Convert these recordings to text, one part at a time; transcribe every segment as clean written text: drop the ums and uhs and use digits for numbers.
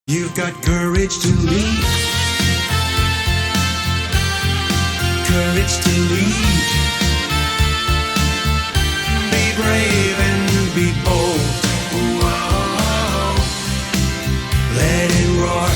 You've got courage to lead. Courage to lead. Be brave and be bold. Whoa. Let it roar.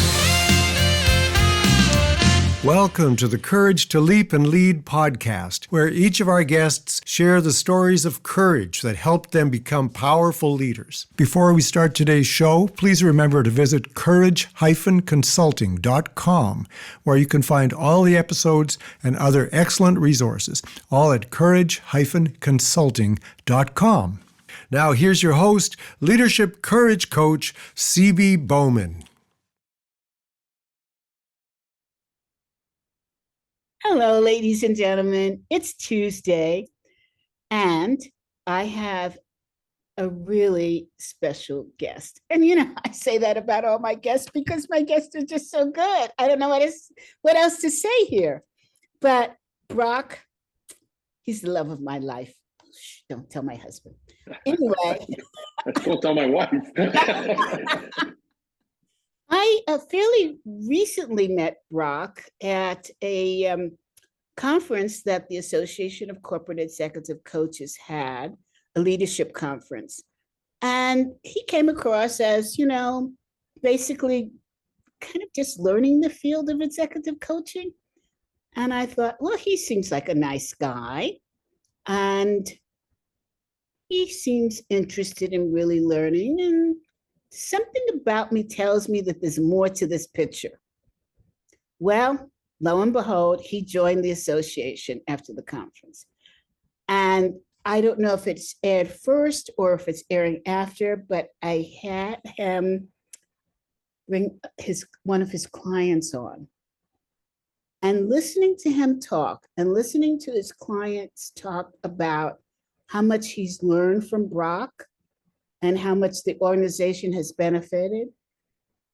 Welcome to the Courage to Leap and Lead podcast, where each of our guests share the stories of courage that helped them become powerful leaders. Before we start today's show, please remember to visit 𝗁𝗁𝗁consulting.com, where you can find all the episodes and other excellent resources, all at 𝗁𝗁𝗁consulting.com. Now here's your host, Leadership Courage Coach, C.B. Bowman. Hello, ladies and gentlemen. It's Tuesday, and I have a really special guest. And I say that about all my guests because my guests are just so good. I don't know what else to say here. But Brock, he's the love of my life. Shh, don't tell my husband. Anyway. Don't tell my wife. I fairly recently met Brock at a conference that the Association of Corporate Executive Coaches had, a leadership conference. And he came across as, basically kind of just learning the field of executive coaching. And I thought, well, he seems like a nice guy. And he seems interested in really learning, and something about me tells me that there's more to this picture. Well, lo and behold, he joined the association after the conference. And I don't know if it's aired first or if it's airing after, but I had him bring one of his clients on. And listening to him talk and listening to his clients talk about how much he's learned from Brock and how much the organization has benefited,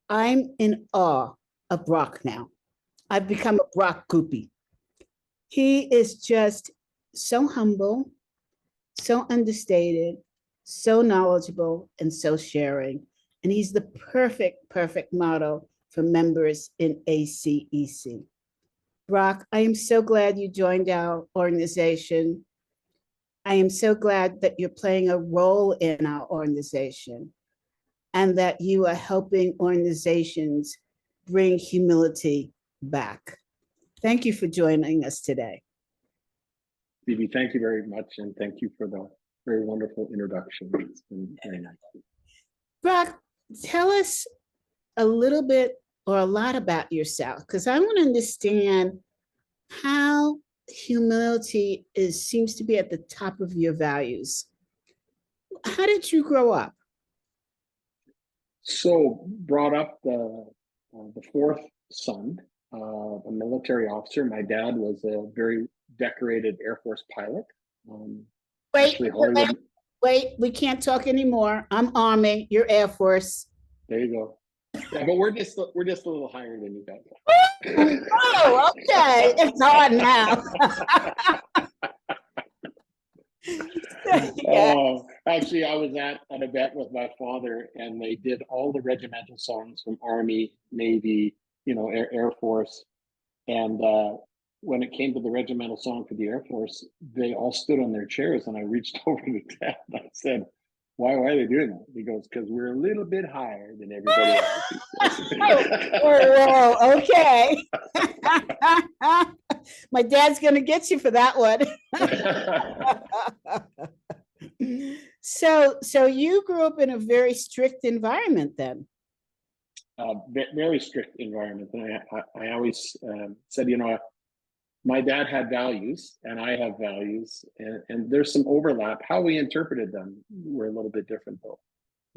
I'm in awe of Brock now. I've become a Brock groupie. He is just so humble, so understated, so knowledgeable, and so sharing. And he's the perfect model for members in ACEC. Brock, I am so glad you joined our organization. I am so glad that you're playing a role in our organization and that you are helping organizations bring humility back. Thank you for joining us today. Phoebe, thank you very much, and thank you for the very wonderful introduction. It's been very nice. Brock, tell us a little bit or a lot about yourself, because I want to understand how humility seems to be at the top of your values. How did you grow up? So, brought up the fourth son, a military officer. My dad was a very decorated Air Force pilot. Wait, we can't talk anymore. I'm Army, you're Air Force. There you go. Yeah, but we're just a little higher than you guys. Oh, okay. It's hard now. Actually, I was at an event with my father, and they did all the regimental songs from Army, Navy, Air Force. And when it came to the regimental song for the Air Force, they all stood on their chairs, and I reached over to Dad and I said, why are they doing that? He goes, because we're a little bit higher than everybody else. Whoa, okay. My dad's going to get you for that one. So you grew up in a very strict environment then? Very strict environment. And I always said, my dad had values and I have values, and there's some overlap. How we interpreted them were a little bit different though.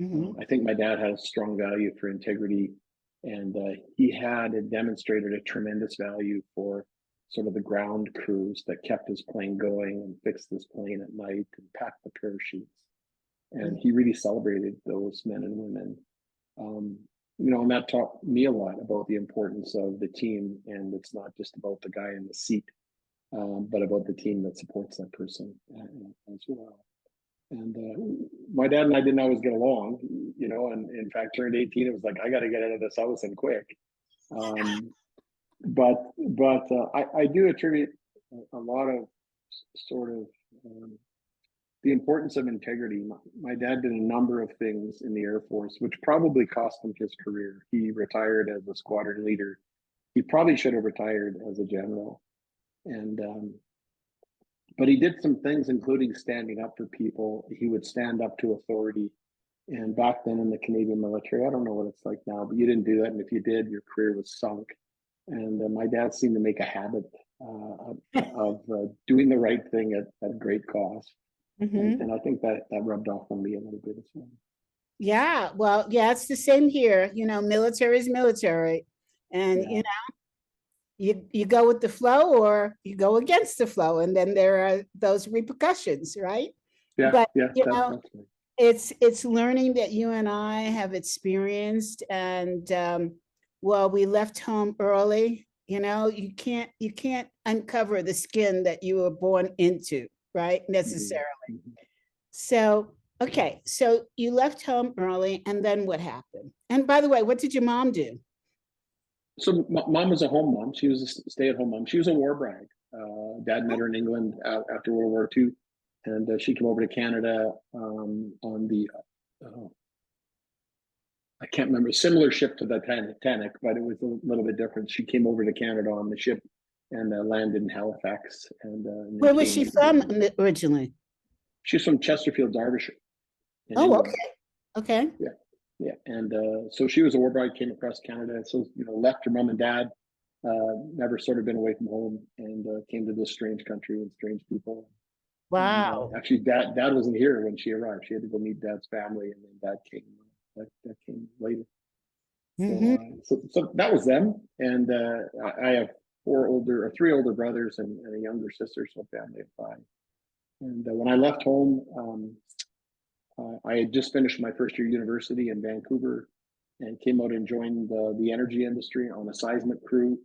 Mm-hmm. I think my dad had a strong value for integrity, and he had demonstrated a tremendous value for sort of the ground crews that kept his plane going and fixed his plane at night and packed the parachutes. And he really celebrated those men and women. And that taught me a lot about the importance of the team. And it's not just about the guy in the seat, but about the team that supports that person as well. And my dad and I didn't always get along, you know, and in fact, turned 18, it was like, I got to get out of this house and quick. But I do attribute a lot of sort of the importance of integrity. My dad did a number of things in the Air Force, which probably cost him his career. He retired as a squadron leader. He probably should have retired as a general. And but he did some things, including standing up for people. He would stand up to authority. And back then in the Canadian military, I don't know what it's like now, but you didn't do that. And if you did, your career was sunk. And my dad seemed to make a habit of doing the right thing at great cost. And I think that rubbed off on me a little bit as well. Yeah, well, yeah, it's the same here. You know, military is military. And, you know, you go with the flow or you go against the flow. And then there are those repercussions, right? Yeah, but, yeah, you know, it's learning that you and I have experienced. And well, we left home early. You know, you can't uncover the skin that you were born into, right? Necessarily. So, okay, so you left home early, and then what happened? And by the way, what did your mom do? So mom was a home mom. She was a stay-at-home mom. She was a war brag. Dad met her in England after World War II, and she came over to Canada on the I can't remember, similar ship to the Titanic, but it was a little bit different. She came over to Canada on the ship and landed in Halifax. And where was she from originally? She's from Chesterfield, Derbyshire. Oh, England. Okay. Yeah. And so she was a war bride, came across Canada. So, you know, left her mom and dad, never sort of been away from home, and came to this strange country with strange people. Wow. And, actually, dad wasn't here when she arrived. She had to go meet dad's family, and then dad came. That came later. So that was them. And I have three older brothers and a younger sister, so a family of five. And when I left home, I had just finished my first year university in Vancouver and came out and joined the energy industry on a seismic crew,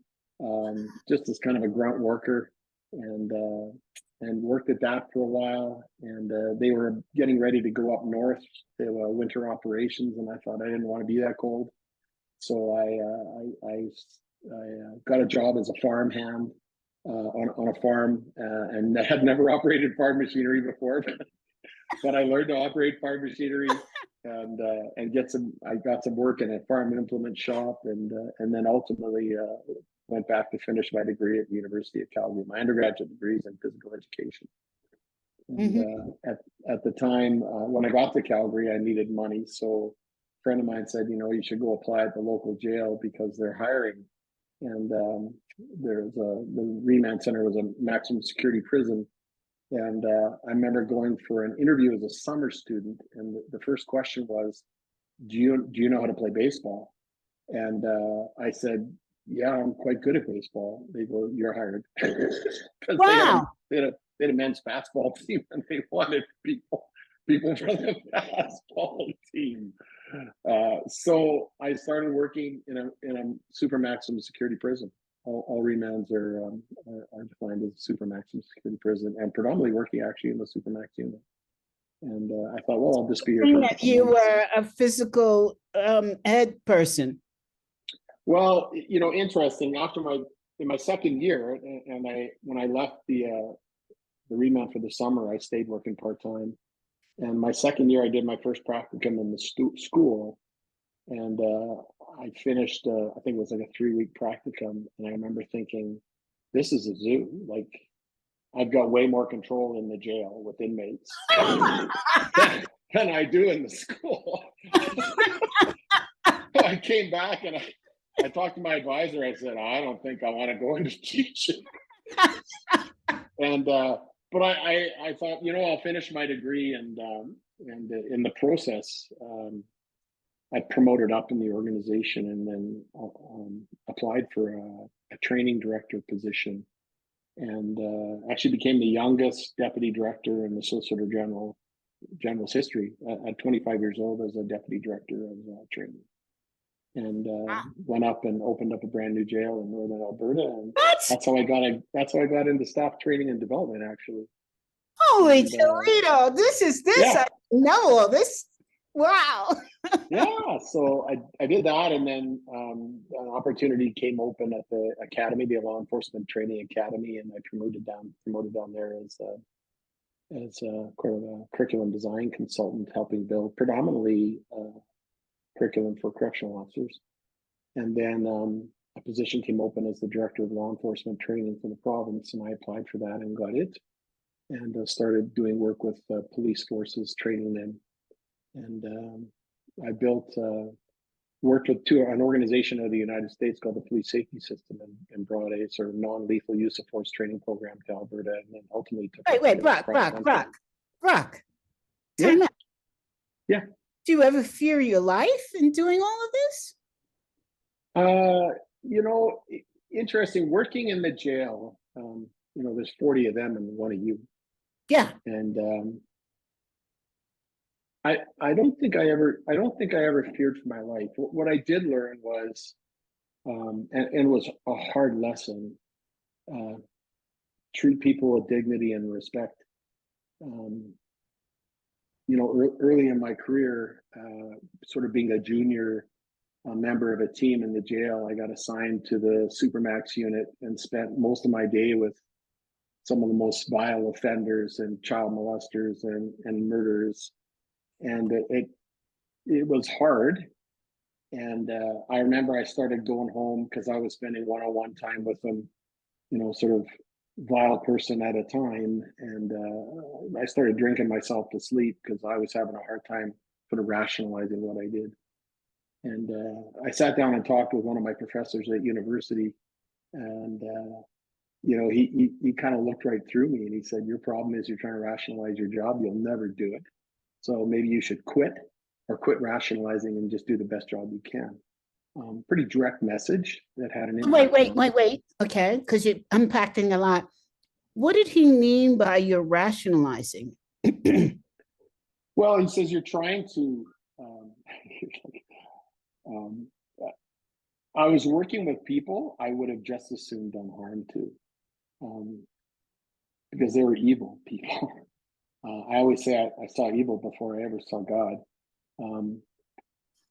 just as kind of a grunt worker, and worked at that for a while. And they were getting ready to go up north to winter operations, and I thought I didn't want to be that cold. So I got a job as a farmhand on a farm, and I had never operated farm machinery before, but I learned to operate farm machinery and I got some work in a farm implement shop, and then ultimately went back to finish my degree at the University of Calgary, my undergraduate degrees in physical education. And at the time, when I got to Calgary, I needed money. So a friend of mine said, you know, you should go apply at the local jail because they're hiring. And the remand center was a maximum security prison. And I remember going for an interview as a summer student, and the first question was, do you know how to play baseball? And I said, yeah, I'm quite good at baseball. They go, you're hired. Wow. They had a men's fastball team, and they wanted people for the fastball team. So I started working in a super maximum security prison. All remands are defined as super maximum security prison, and predominantly working actually in the super max unit. And I thought, well, I'll just be here. You were a physical ed person. Well, you know, interesting. In my second year, and when I left the remand for the summer, I stayed working part-time. And my second year, I did my first practicum in the school, and I finished. I think it was like a 3-week practicum, and I remember thinking, "This is a zoo. Like, I've got way more control in the jail with inmates than I do in the school." I came back and I talked to my advisor. I said, I don't think I want to go into teaching. And but I thought, you know, I'll finish my degree, and in the process, I promoted up in the organization, and then applied for a training director position, and actually became the youngest deputy director in the Solicitor General's history at 25 years old as a deputy director of training. And went up and opened up a brand new jail in northern Alberta, and that's how I got into staff training and development. Actually, Holy And, Toledo, this. yeah. I know all this. Wow. Yeah, so I did that, and then an opportunity came open at the academy, the Law Enforcement Training Academy, and I promoted down there as a curriculum design consultant, helping build predominantly curriculum for correctional officers. And then a position came open as the director of law enforcement training for the province, and I applied for that and got it, and started doing work with police forces, training them. And I worked with an organization of the United States called the Police Safety System, and brought a sort of non-lethal use of force training program to Alberta, and then ultimately took Wait, Brock. Time out. Yeah. Do you ever fear your life in doing all of this? Interesting. Working in the jail, there's 40 of them and one of you. Yeah. And I don't think I ever feared for my life. What I did learn was, and it was a hard lesson, treat people with dignity and respect. Early in my career, sort of being a junior member of a team in the jail, I got assigned to the Supermax unit and spent most of my day with some of the most vile offenders and child molesters and murderers. And it was hard. And I remember I started going home because I was spending one-on-one time with them, sort of vile person at a time. And I started drinking myself to sleep because I was having a hard time sort of rationalizing what I did. And I sat down and talked with one of my professors at university, and he kind of looked right through me, and he said, "Your problem is you're trying to rationalize your job. You'll never do it. So maybe you should quit rationalizing and just do the best job you can." Pretty direct message that had an impact. Wait. Okay, because you're unpacking a lot. What did he mean by you're rationalizing? Well, he says you're trying to. I was working with people I would have just as soon done harm to, because they were evil people. I always say I saw evil before I ever saw God.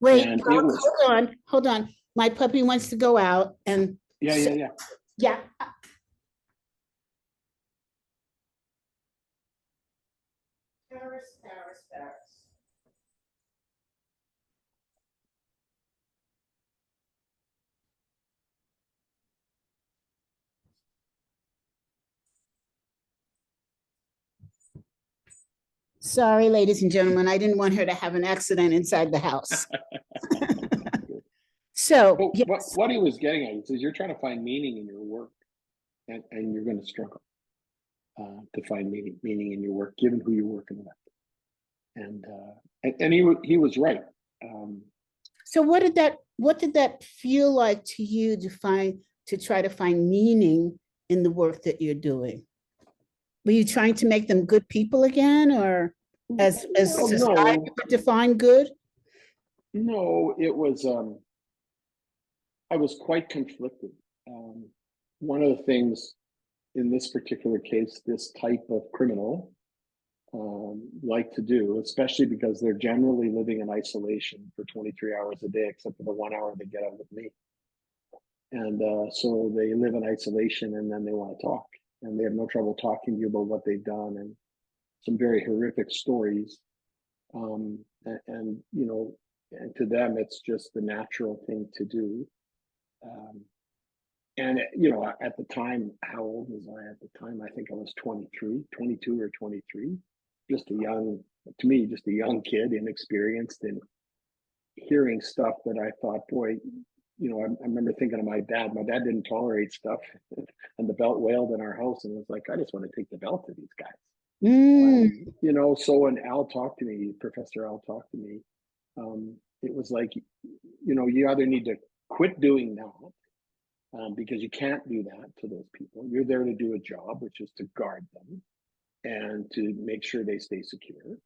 Wait, hold on. My puppy wants to go out, and yeah. Paris. Sorry, ladies and gentlemen, I didn't want her to have an accident inside the house. So yes. What he was getting at, he says, you're trying to find meaning in your work, and you're going to struggle to find meaning in your work, given who you're working with. And he was right. So what did that feel like to you to try to find meaning in the work that you're doing? Were you trying to make them good people again, or as society would define good? No, it was. I was quite conflicted. One of the things in this particular case, this type of criminal like to do, especially because they're generally living in isolation for 23 hours a day, except for the 1 hour they get out with me. And so they live in isolation, and then they want to talk, and they have no trouble talking to you about what they've done, and some very horrific stories. And to them, it's just the natural thing to do. And at the time, how old was I at the time? I think I was 22 or 23. Just a young kid, inexperienced, and hearing stuff that I thought, boy, I remember thinking of my dad. My dad didn't tolerate stuff, and the belt wailed in our house, and it was like, I just want to take the belt to these guys. So when Professor Al talked to me, it was like, you either need to quit doing that, because you can't do that to those people. You're there to do a job, which is to guard them and to make sure they stay secure,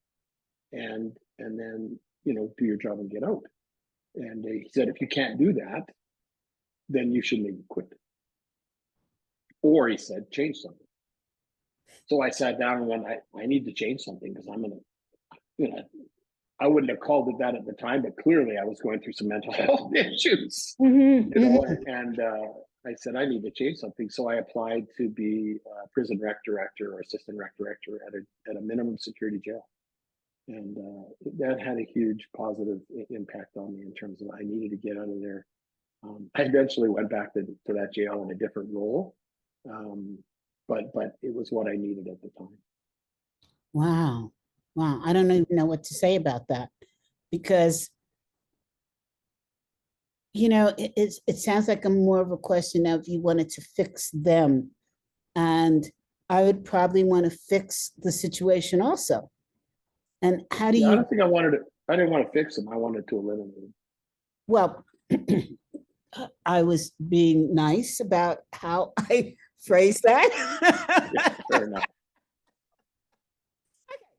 and then do your job and get out. And he said, if you can't do that, then you should maybe quit. Or he said, change something. So I sat down and went, I need to change something because I wouldn't have called it that at the time, but clearly I was going through some mental health issues, and I said, I need to change something. So I applied to be prison rec director or assistant rec director at a minimum security jail. And that had a huge positive impact on me in terms of I needed to get out of there. I eventually went back to that jail in a different role, but it was what I needed at the time. Wow. Wow. I don't even know what to say about that, because, you know, it sounds like a more of a question of you wanted to fix them. And I would probably want to fix the situation also. And how do I you, don't think I didn't want to fix them. I wanted to eliminate them. well, I was being nice about how I phrased that. Yeah, fair enough.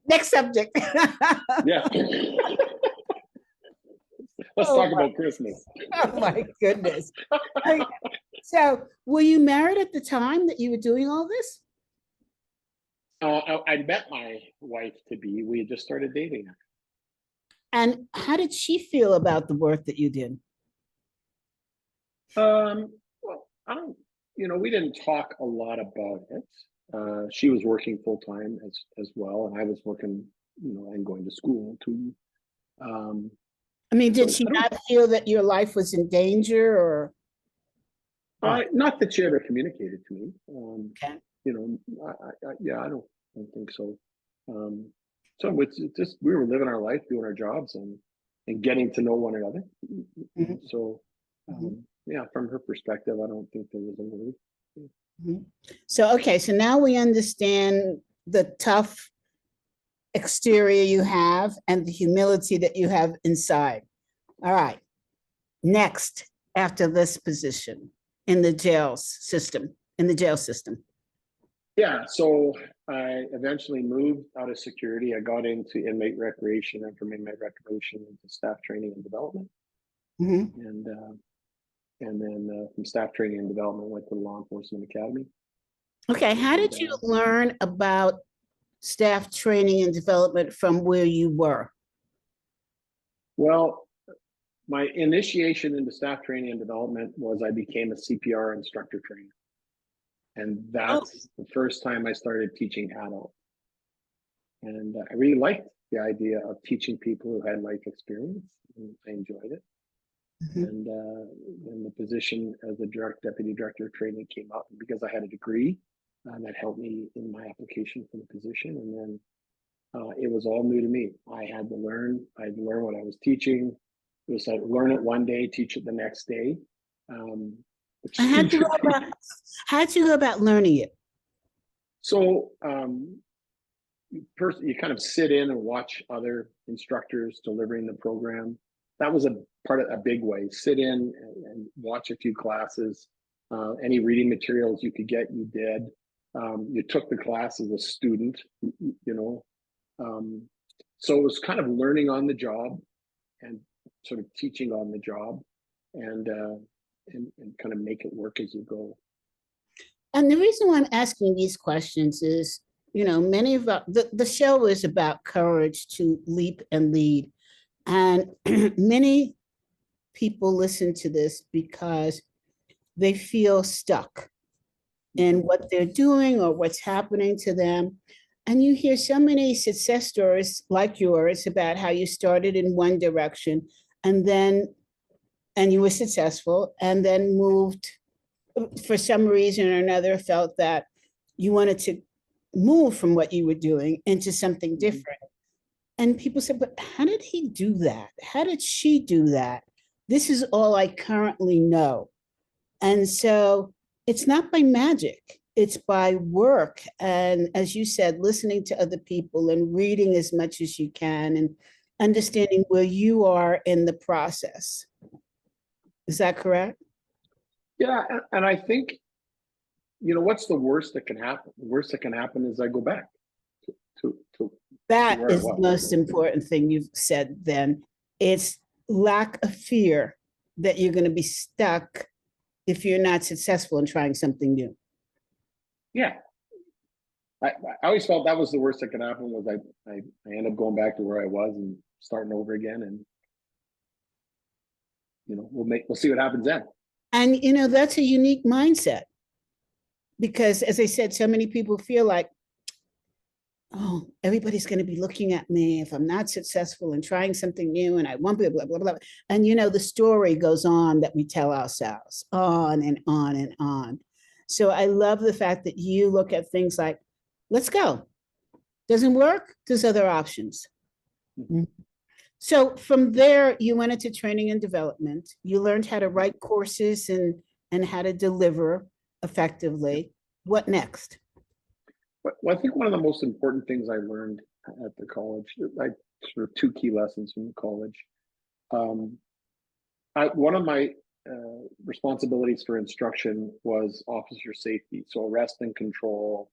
Next subject. Yeah. Let's talk about Christmas. Oh my goodness. So were you married at the time that you were doing all this? I met my wife to be. We had just started dating. And how did she feel about the work that you did? Well, I don't. We didn't talk a lot about it. She was working full time as well, and I was working, and going to school too. I mean, did she not feel that your life was in danger, or? Not that she ever communicated to me. Okay. I don't think so. So it's just we were living our life, doing our jobs, and getting to know one another. So yeah, from her perspective, I don't think there was a worry. So okay, so now we understand the tough exterior you have and the humility that you have inside. All right. Next, after this position in the jail system. Yeah, so I eventually moved out of security. I got into inmate recreation, and from inmate recreation into staff training and development. And then from staff training and development, went to the law enforcement academy. Okay, how did you learn about staff training and development from where you were? Well, my initiation into staff training and development was I became a CPR instructor trainer. And that's the first time I started teaching adults. And I really liked the idea of teaching people who had life experience, and I enjoyed it. And then the position as a deputy director of training came up because I had a degree, and that helped me in my application for the position. And then it was all new to me. I had to learn what I was teaching. It was like learn it one day, teach it the next day. How'd you go about learning it? So you kind of sit in and watch other instructors delivering the program. That was a big way. Sit in and watch a few classes. Any reading materials you could get, you did. You took the class as a student, so it was kind of learning on the job and sort of teaching on the job, and kind of make it work as you go. And the reason why I'm asking these questions is, many of the show is about courage to leap and lead. And many people listen to this because they feel stuck in what they're doing or what's happening to them. And you hear so many success stories like yours about how you started in one direction and you were successful, and then moved, for some reason or another, felt that you wanted to move from what you were doing into something different. And people said, but how did he do that? How did she do that? This is all I currently know. And so it's not by magic, it's by work. And as you said, listening to other people and reading as much as you can and understanding where you are in the process. Is that correct? Yeah, and I think, what's the worst that can happen? The worst that can happen is I go back to that is the most important thing you've said then. It's lack of fear that you're going to be stuck if you're not successful in trying something new. Yeah. I always felt that was the worst that could happen was I ended up going back to where I was and starting over again, and we'll see what happens then. And that's a unique mindset, because as I said, so many people feel like, oh, everybody's going to be looking at me if I'm not successful in trying something new, and I won't be blah, blah, blah. And the story goes on that we tell ourselves on and on and on. So I love the fact that you look at things like, let's go. Doesn't work? There's other options. Mm-hmm. So from there, you went into training and development. You learned how to write courses and how to deliver effectively. What next? Well, I think one of the most important things I learned at the college, like sort of two key lessons from the college. One of my responsibilities for instruction was officer safety, so arrest and control,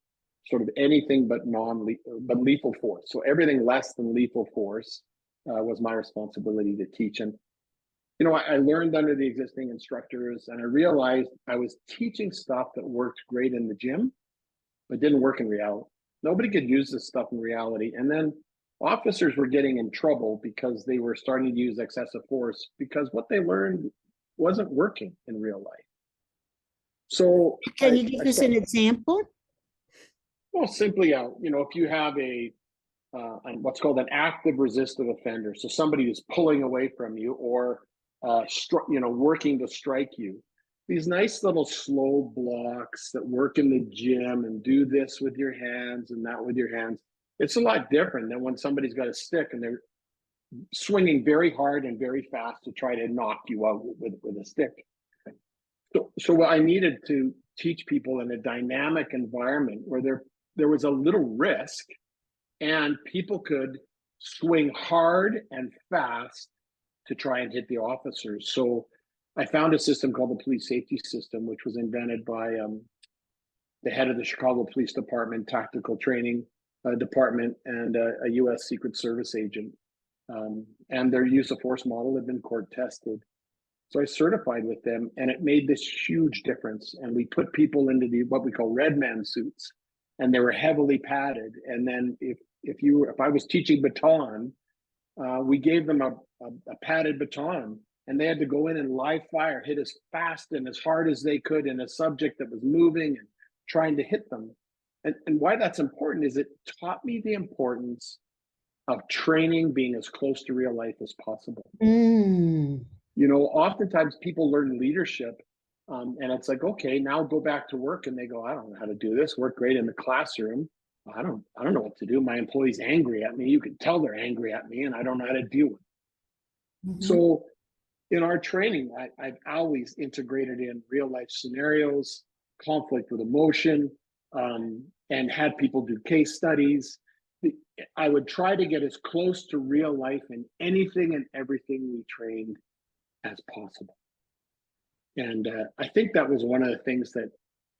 sort of anything but lethal force. So everything less than lethal force was my responsibility to teach. And I learned under the existing instructors, and I realized I was teaching stuff that worked great in the gym, but didn't work in reality. Nobody could use this stuff in reality. And then officers were getting in trouble because they were starting to use excessive force because what they learned wasn't working in real life. So can you give us an example? Well, simply, if you have what's called an active resistive offender, so somebody who's pulling away from you or working to strike you, these nice little slow blocks that work in the gym and do this with your hands and that with your hands. It's a lot different than when somebody's got a stick and they're swinging very hard and very fast to try to knock you out with a stick. So what I needed to teach people in a dynamic environment where there was a little risk and people could swing hard and fast to try and hit the officers. So I found a system called the police safety system, which was invented by the head of the Chicago Police Department Tactical Training Department and a U.S. Secret Service agent. And their use of force model had been court tested. So I certified with them, and it made this huge difference. And we put people into what we call red man suits, and they were heavily padded. And then if I was teaching baton, we gave them a padded baton, and they had to go in and live fire, hit as fast and as hard as they could in a subject that was moving and trying to hit them. And why that's important is it taught me the importance of training being as close to real life as possible. Oftentimes people learn leadership and it's like, okay, now go back to work, and they go, I don't know how to do this. Work great in the classroom. I don't know what to do. My employee's angry at me. You can tell they're angry at me, and I don't know how to deal with it. Mm-hmm. So in our training, I've always integrated in real life scenarios, conflict with emotion, and had people do case studies. I would try to get as close to real life in anything and everything we trained as possible. And I think that was one of the things that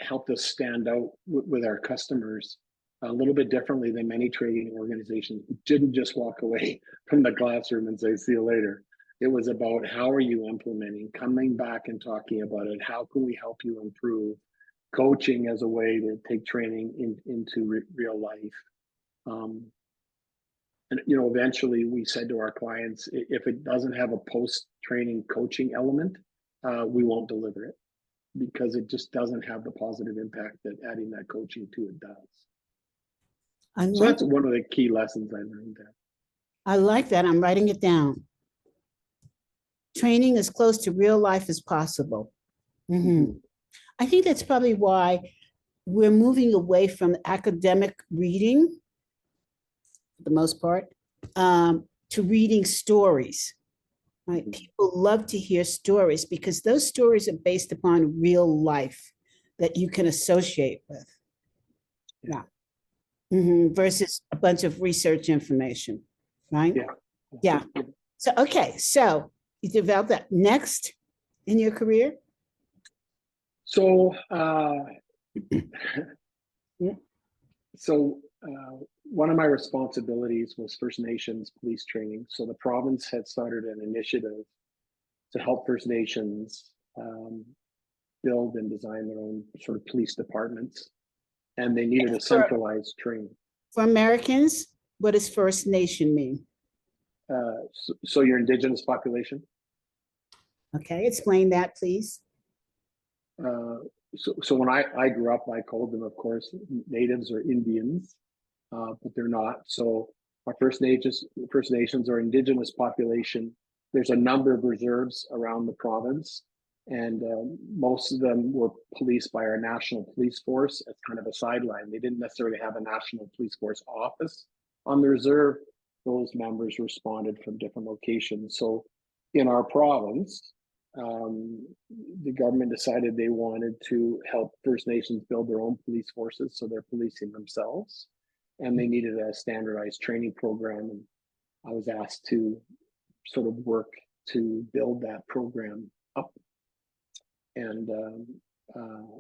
helped us stand out with our customers a little bit differently than many training organizations who didn't just walk away from the classroom and say, see you later. It was about how are you implementing, coming back and talking about it. How can we help you improve? Coaching as a way to take training into real life. And eventually we said to our clients, if it doesn't have a post-training coaching element, we won't deliver it, because it just doesn't have the positive impact that adding that coaching to it does. So that's one of the key lessons I learned there. I like that. I'm writing it down. Training as close to real life as possible. Mm-hmm. I think that's probably why we're moving away from academic reading, for the most part, to reading stories. Right? People love to hear stories because those stories are based upon real life that you can associate with. Yeah. Mm-hmm. Versus a bunch of research information, right? Yeah. So, okay. So you developed that. Next in your career? So, one of my responsibilities was First Nations police training. So the province had started an initiative to help First Nations build and design their own sort of police departments. and they needed a centralized training. For Americans, what does First Nation mean? So your indigenous population? Okay, explain that, please. So when I grew up, I called them, of course, natives or Indians, but they're not. So our First Nations or indigenous population, there's a number of reserves around the province, and most of them were policed by our national police force as kind of a sideline. They didn't necessarily have a national police force office on the reserve. Those members responded from different locations. So in our province, the government decided they wanted to help First Nations build their own police forces, so they're policing themselves, and they needed a standardized training program. And I was asked to sort of work to build that program up. And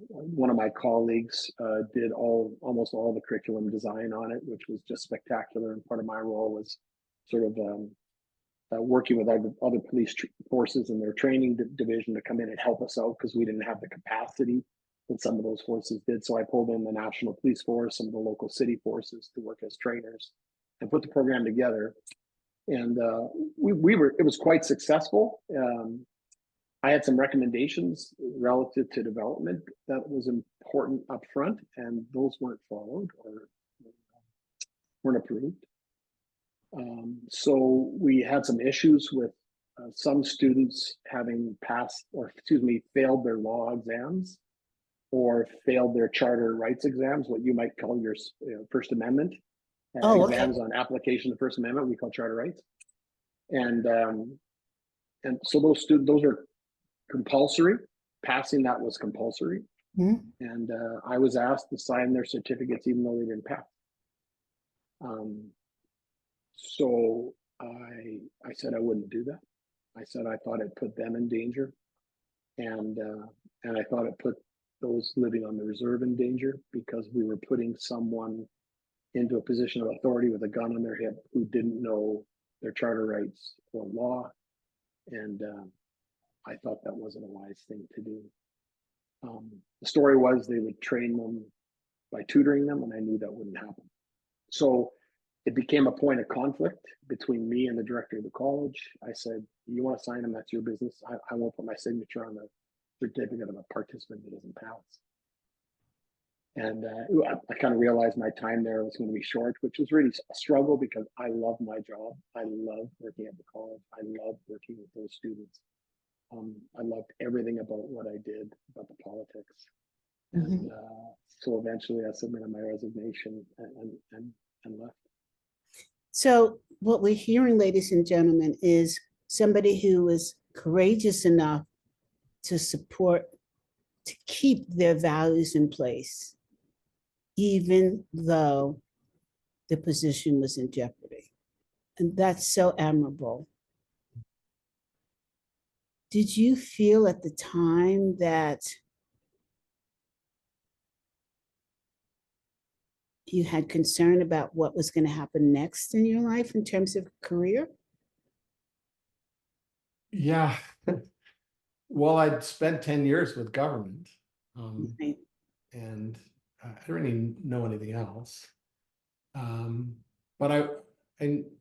one of my colleagues did almost all the curriculum design on it, which was just spectacular. And part of my role was sort of working with other police forces in their training division to come in and help us out, because we didn't have the capacity that some of those forces did. So I pulled in the National Police Force, some of the local city forces to work as trainers and put the program together. And it was quite successful. I had some recommendations relative to development that was important up front, and those weren't followed or weren't approved. So we had some issues with some students having failed their law exams or failed their charter rights exams, what you might call your First Amendment exams on application of the First Amendment, we call charter rights. And so those are compulsory. Passing that was compulsory. Mm-hmm. And I was asked to sign their certificates even though they didn't pass. So I said I wouldn't do that. I said I thought it put them in danger, and I thought it put those living on the reserve in danger, because we were putting someone into a position of authority with a gun on their hip who didn't know their charter rights or law, and I thought that wasn't a wise thing to do. The story was they would train them by tutoring them, and I knew that wouldn't happen. So it became a point of conflict between me and the director of the college. I said, you want to sign them, that's your business. I won't put my signature on the certificate of a participant that doesn't pass. And I kind of realized my time there was going to be short, which was really a struggle, because I love my job. I love working at the college. I love working with those students. I loved everything about what I did, about the politics. Mm-hmm. And so eventually I submitted my resignation and left. So what we're hearing, ladies and gentlemen, is somebody who is courageous enough to keep their values in place, even though the position was in jeopardy. And that's so admirable. Did you feel at the time that you had concern about what was going to happen next in your life in terms of career? Yeah. Well, I'd spent 10 years with government, Right. and I didn't really know anything else. But I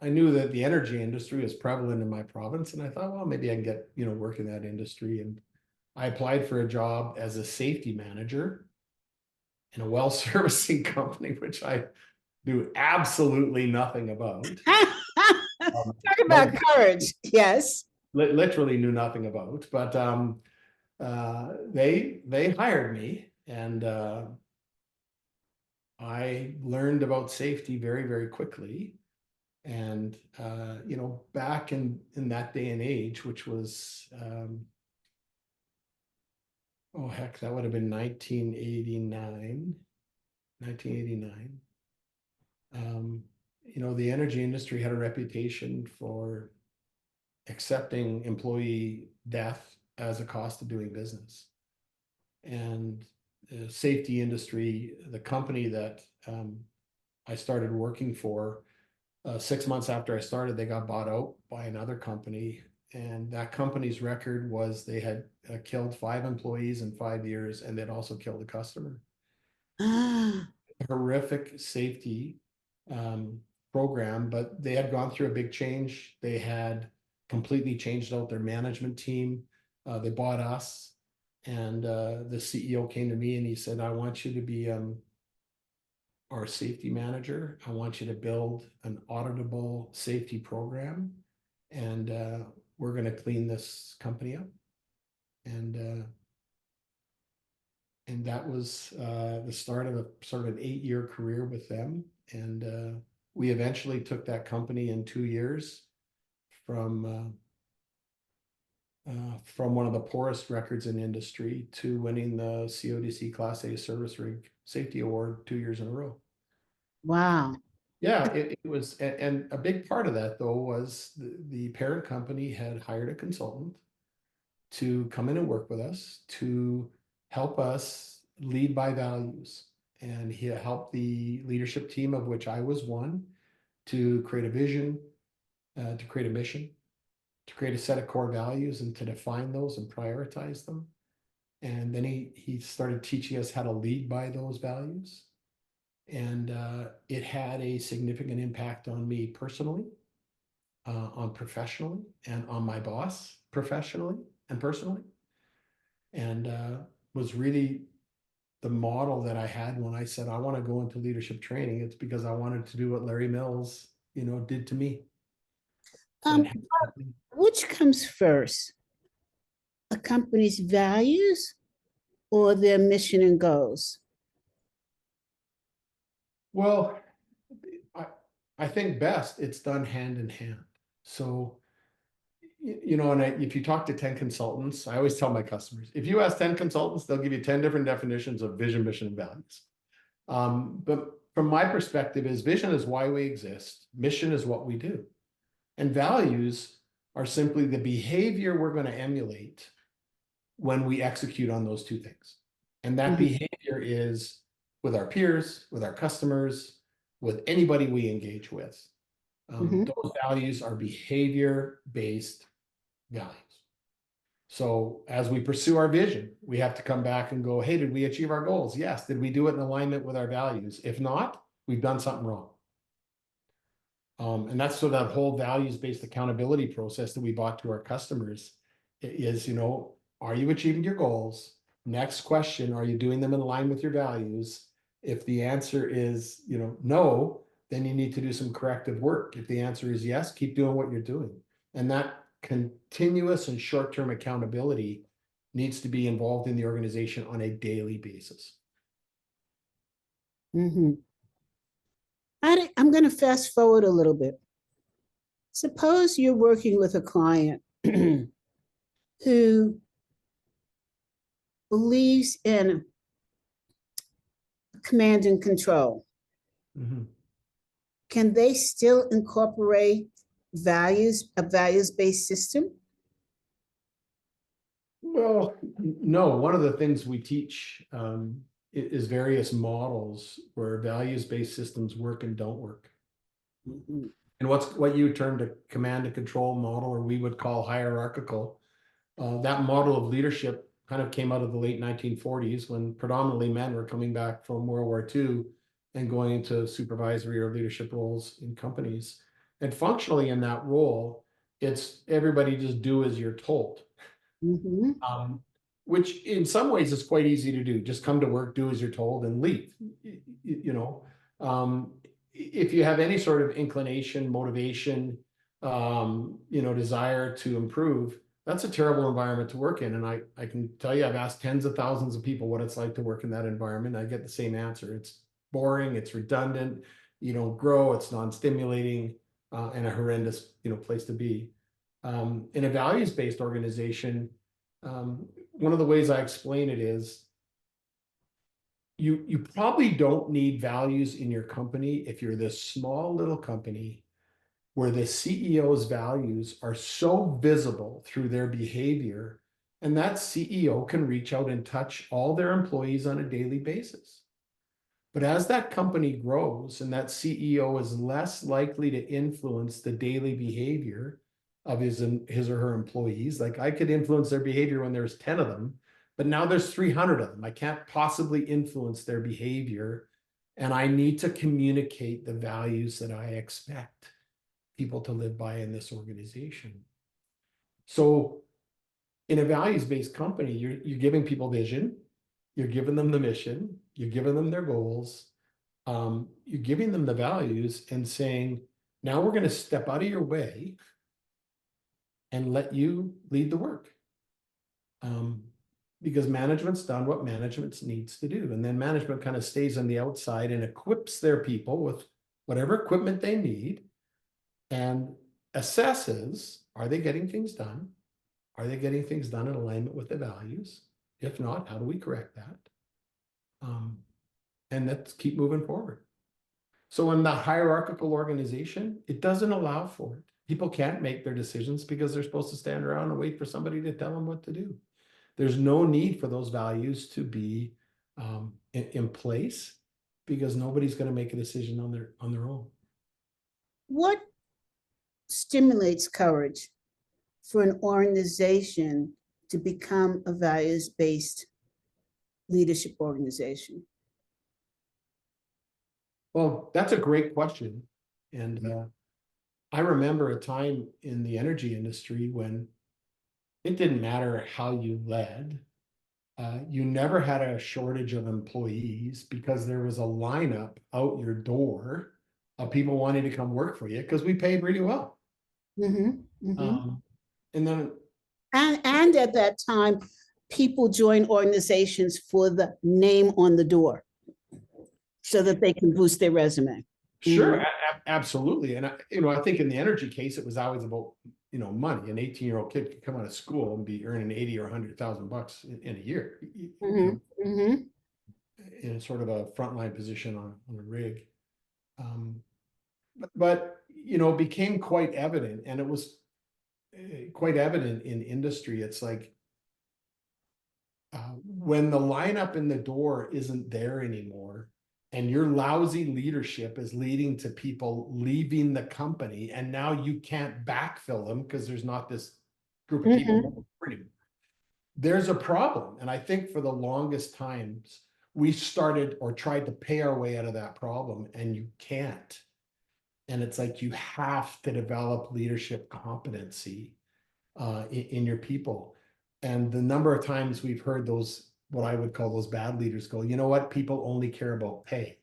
knew that the energy industry is prevalent in my province, and I thought, well, maybe I can get, work in that industry. And I applied for a job as a safety manager in a well servicing company, which I knew absolutely nothing about. Talk about courage. Yes. Literally knew nothing about, but they hired me, and I learned about safety very, very quickly. And back in that day and age, which was that would have been 1989. The energy industry had a reputation for accepting employee death as a cost of doing business. And the safety industry, the company that I started working for, 6 months after I started, they got bought out by another company. And that company's record was they had killed 5 employees in 5 years, and they'd also killed a customer. horrific safety program, but they had gone through a big change. They had completely changed out their management team. They bought us, and the CEO came to me and he said, I want you to be our safety manager. I want you to build an auditable safety program, and we're going to clean this company up. And that was the start of a sort of an 8-year career with them. And we eventually took that company in 2 years from one of the poorest records in industry to winning the CODC Class A Service Rig Safety Award 2 years in a row. Wow. Yeah, it was, and a big part of that though was the parent company had hired a consultant to come in and work with us to help us lead by values. And he helped the leadership team, of which I was one, to create a vision, to create a mission, to create a set of core values and to define those and prioritize them. And then he started teaching us how to lead by those values. And it had a significant impact on me personally, on professionally, and on my boss professionally and personally. And was really the model that I had when I said, I want to go into leadership training. It's because I wanted to do what Larry Mills, did to me. Which comes first? A company's values or their mission and goals? Well, I think best it's done hand in hand. So, and if you talk to 10 consultants, I always tell my customers, if you ask 10 consultants, they'll give you 10 different definitions of vision, mission, and values. But from my perspective, is vision is why we exist. Mission is what we do. And values are simply the behavior we're going to emulate when we execute on those two things. And that behavior is with our peers, with our customers, with anybody we engage with. Those values are behavior-based values. So as we pursue our vision, we have to come back and go, hey, did we achieve our goals? Yes. Did we do it in alignment with our values? If not, we've done something wrong. And that's so that whole values-based accountability process that we brought to our customers is, are you achieving your goals? Next question, are you doing them in line with your values? If the answer is, no, then you need to do some corrective work. If the answer is yes, keep doing what you're doing. And that continuous and short-term accountability needs to be involved in the organization on a daily basis. I'm going to fast forward a little bit. Suppose you're working with a client who believes in command and control. Can they still incorporate values, a values-based system? Well, no. One of the things we teach is various models where values-based systems work and don't work. And what you termed a command and control model, or we would call hierarchical, that model of leadership kind of came out of the late 1940s when predominantly men were coming back from World War II and going into supervisory or leadership roles in companies. And functionally in that role, it's everybody just do as you're told. Which in some ways is quite easy to do. Just come to work, do as you're told, and leave. If you have any sort of inclination, motivation, desire to improve, that's a terrible environment to work in. And I can tell you, I've asked tens of thousands of people what it's like to work in that environment. I get the same answer. It's boring, it's redundant, you don't grow, it's non-stimulating, and a horrendous, place to be. In a values-based organization, one of the ways I explain it is you probably don't need values in your company if you're this small little company where the CEO's values are so visible through their behavior, and that CEO can reach out and touch all their employees on a daily basis. But as that company grows and that CEO is less likely to influence the daily behavior of his or her employees, like I could influence their behavior when there's 10 of them, but now there's 300 of them. I can't possibly influence their behavior And I need to communicate the values that I expect people to live by in this organization. So in a values-based company, you're giving people vision, you're giving them the mission, you're giving them their goals, you're giving them the values and saying, now we're going to step out of your way and let you lead the work. Because management's done what management needs to do. And then management kind of stays on the outside and equips their people with whatever equipment they need and assesses, are they getting things done? Are they getting things done in alignment with the values? If not, how do we correct that? And let's keep moving forward. So in the hierarchical organization, it doesn't allow for it. People can't make their decisions because they're supposed to stand around and wait for somebody to tell them what to do. There's no need for those values to be in place because nobody's going to make a decision on their own. What stimulates courage for an organization to become a values-based leadership organization? Well, that's a great question. And I remember a time in the energy industry when it didn't matter how you led. You never had a shortage of employees because there was a lineup out your door of people wanting to come work for you because we paid really well. Mm-hmm, mm-hmm. And then, and at that time, people join organizations for the name on the door so that they can boost their resume. Sure, absolutely. And I think in the energy case, it was always about money. An 18-year-old kid could come out of school and be earning 80 or 100,000 bucks in a year. In sort of a frontline position on a rig. But it became quite evident, and it was quite evident in industry. It's like when the lineup in the door isn't there anymore, and your lousy leadership is leading to people leaving the company, and now you can't backfill them because there's not this group of people. There's a problem. And I think for the longest times, we started or tried to pay our way out of that problem, and you can't. And it's like you have to develop leadership competency in your people. And the number of times we've heard those, what I would call those bad leaders go, you know what, people only care about pay.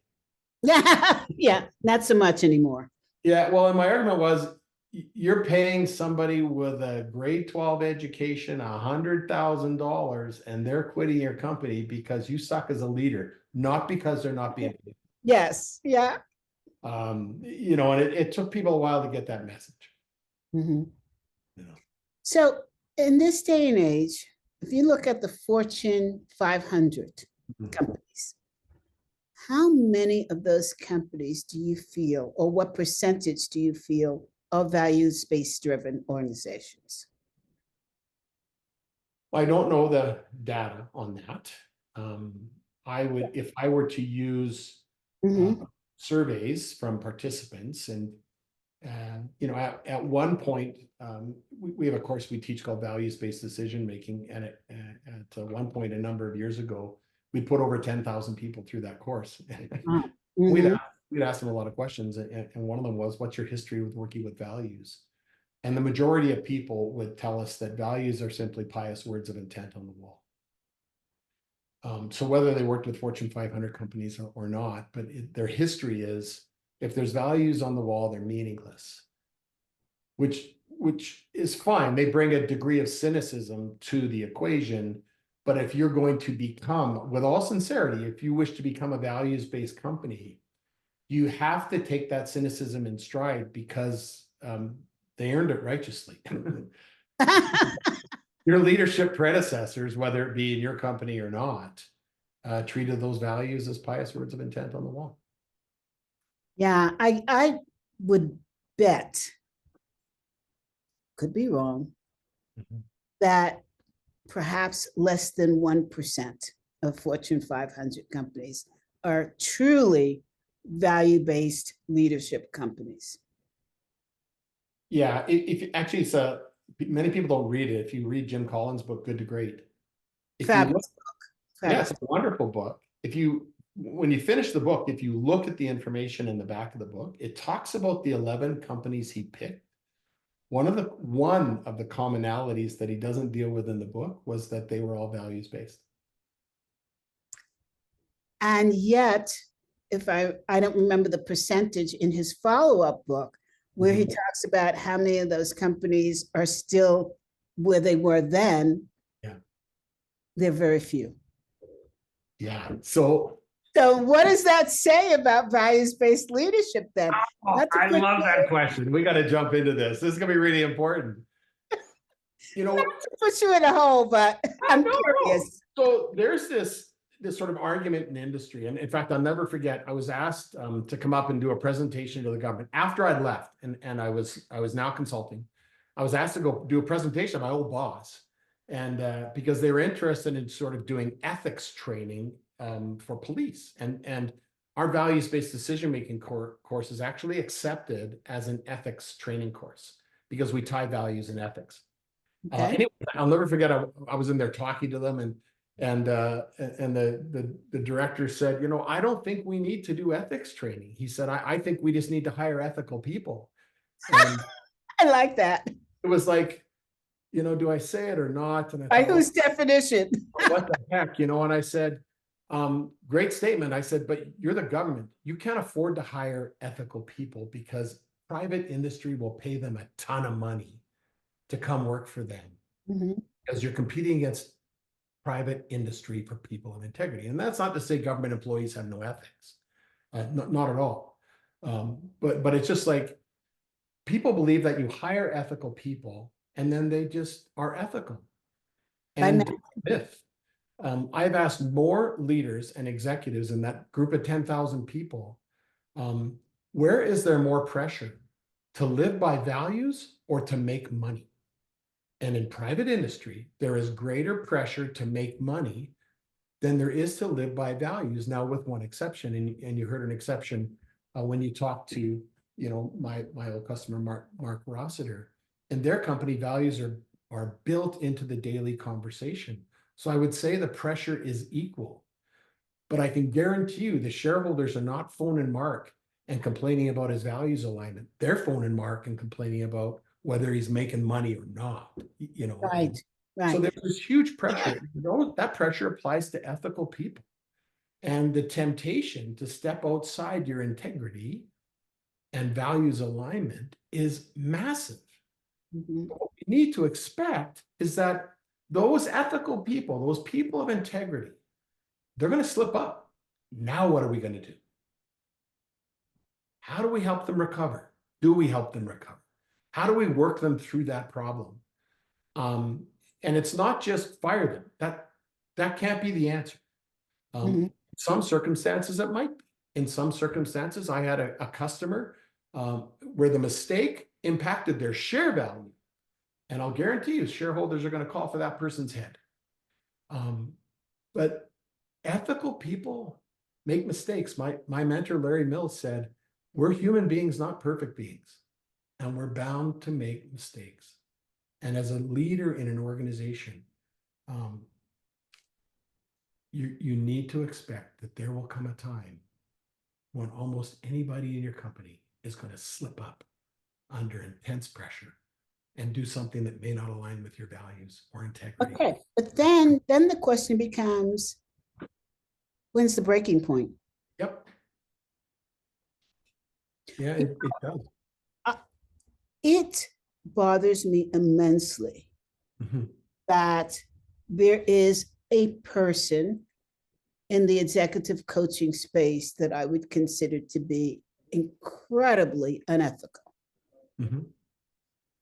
Yeah, not so much anymore. Yeah, well, and my argument was, you're paying somebody with a grade 12 education $100,000 and they're quitting your company because you suck as a leader, not because they're not being paid. Yes, yeah. And it took people a while to get that message. So in this day and age, if you look at the Fortune 500 companies, how many of those companies do you feel, or what percentage do you feel, are values-based driven organizations? I don't know the data on that. I would, if I were to use surveys from participants, and at one point, we have a course we teach called values-based decision making, and at one point a number of years ago, we put over 10,000 people through that course. We'd ask them a lot of questions, and one of them was, what's your history with working with values? And the majority of people would tell us that values are simply pious words of intent on the wall. So whether they worked with Fortune 500 companies or not, but their history is, if there's values on the wall, they're meaningless, which is fine. They bring a degree of cynicism to the equation. But if you're going to become, with all sincerity, if you wish to become a values-based company, you have to take that cynicism in stride, because they earned it righteously. Your leadership predecessors, whether it be in your company or not, treated those values as pious words of intent on the wall. Yeah, I would bet, could be wrong, that perhaps less than 1% of Fortune 500 companies are truly value-based leadership companies. Yeah, it's many people don't read it. If you read Jim Collins' book, Good to Great, Fabulous book. Yes, it's a wonderful book. If you when you finish the book, if you look at the information in the back of the book, it talks about the 11 companies he picked. One of the commonalities that he doesn't deal with in the book was that they were all values-based. And yet, if I don't remember the percentage in his follow-up book, where he talks about how many of those companies are still where they were then. Yeah. They're very few. Yeah. So what does that say about values-based leadership then? I love that question. We got to jump into this. This is going to be really important. You know, not to put you in a hole, but I'm curious. So there's this sort of argument in industry. And in fact, I'll never forget, I was asked to come up and do a presentation to the government after I'd left, and I was now consulting. I was asked to go do a presentation to my old boss, and because they were interested in sort of doing ethics training for police, and our values-based decision-making course is actually accepted as an ethics training course because we tie values and ethics. Okay. Anyway, I'll never forget, I was in there talking to them, and the director said, you know, I don't think we need to do ethics training. He said, I think we just need to hire ethical people. And I like that. it was like, you know, do I say it or not? And I By thought, whose definition? what the heck, you know? And I said, great statement. I said, but you're the government. You can't afford to hire ethical people because private industry will pay them a ton of money to come work for them because you're competing against private industry for people of integrity. And that's not to say government employees have no ethics, not at all. But it's just like people believe that you hire ethical people and then they just are ethical. And myth. I've asked more leaders and executives in that group of 10,000 people, where is there more pressure to live by values or to make money? And in private industry, there is greater pressure to make money than there is to live by values. Now, with one exception, and you heard an exception when you talked to, you know, my old customer, Mark Rossiter, and their company values are built into the daily conversation. So I would say the pressure is equal, but I can guarantee you the shareholders are not phoning Mark and complaining about his values alignment. They're phoning Mark and complaining about whether he's making money or not, you know. Right. So there's this huge pressure. You know, that pressure applies to ethical people. And the temptation to step outside your integrity and values alignment is massive. What we need to expect is that those ethical people, those people of integrity, they're going to slip up. Now, what are we going to do? How do we help them recover? Do we help them recover? How do we work them through that problem? And it's not just fire them. That can't be the answer. In some circumstances, it might be. In some circumstances, I had a customer where the mistake impacted their share value. And I'll guarantee you, shareholders are going to call for that person's head. But ethical people make mistakes. My mentor, Larry Mills, said, we're human beings, not perfect beings. And we're bound to make mistakes. And as a leader in an organization, you need to expect that there will come a time when almost anybody in your company is going to slip up under intense pressure and do something that may not align with your values or integrity. Okay, but then the question becomes, when's the breaking point? Yep. Yeah, it does. It bothers me immensely that there is a person in the executive coaching space that I would consider to be incredibly unethical.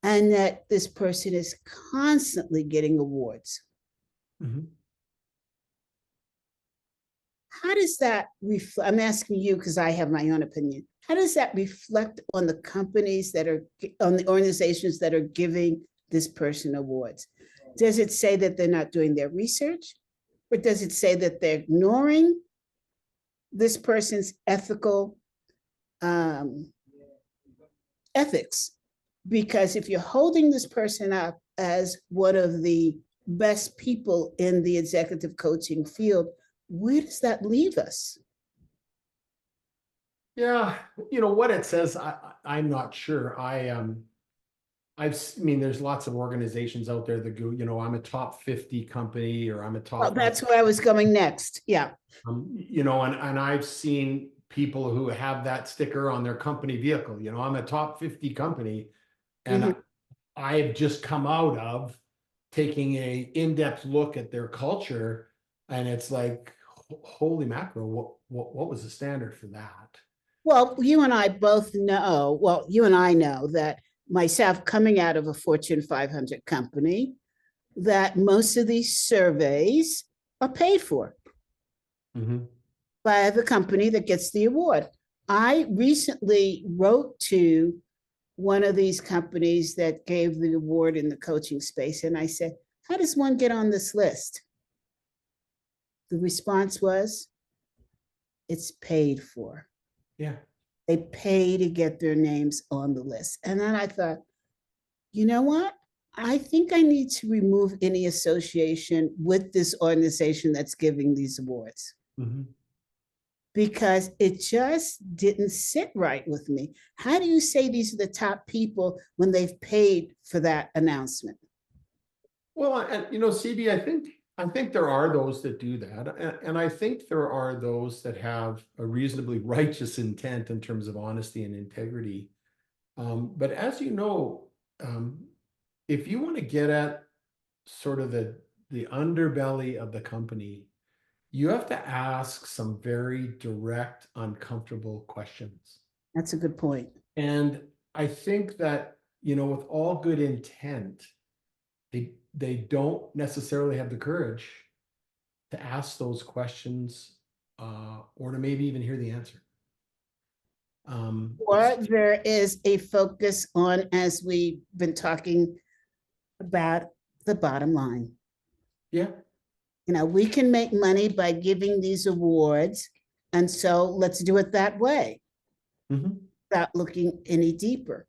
And that this person is constantly getting awards. How does that reflect? I'm asking you because I have my own opinion. How does that reflect on the companies that are, on the organizations that are giving this person awards? Does it say that they're not doing their research? Or does it say that they're ignoring this person's ethical ethics? Because if you're holding this person up as one of the best people in the executive coaching field, where does that leave us? Yeah, what it says, I'm not sure. I mean, there's lots of organizations out there that go, I'm a top 50 company, or I'm a top. Well, that's where I was going next. Yeah. And I've seen people who have that sticker on their company vehicle, I'm a top 50 company. And I've just come out of taking a in-depth look at their culture, and it's like, holy mackerel, what was the standard for that? Well, you and I both know, well, you and I know that myself coming out of a Fortune 500 company, that most of these surveys are paid for by the company that gets the award. I recently wrote to one of these companies that gave the award in the coaching space, and I said, how does one get on this list? The response was, it's paid for. Yeah. They pay to get their names on the list. And then I thought, you know what? I think I need to remove any association with this organization that's giving these awards. Because it just didn't sit right with me. How do you say these are the top people when they've paid for that announcement? Well, and CB, I think there are those that do that. And I think there are those that have a reasonably righteous intent in terms of honesty and integrity. But as you know, if you want to get at sort of the underbelly of the company, you have to ask some very direct, uncomfortable questions. That's a good point. And I think that, with all good intent, they don't necessarily have the courage to ask those questions, or to maybe even hear the answer. Or there is a focus on, as we've been talking about, the bottom line. Yeah. We can make money by giving these awards, and so let's do it that way without looking any deeper.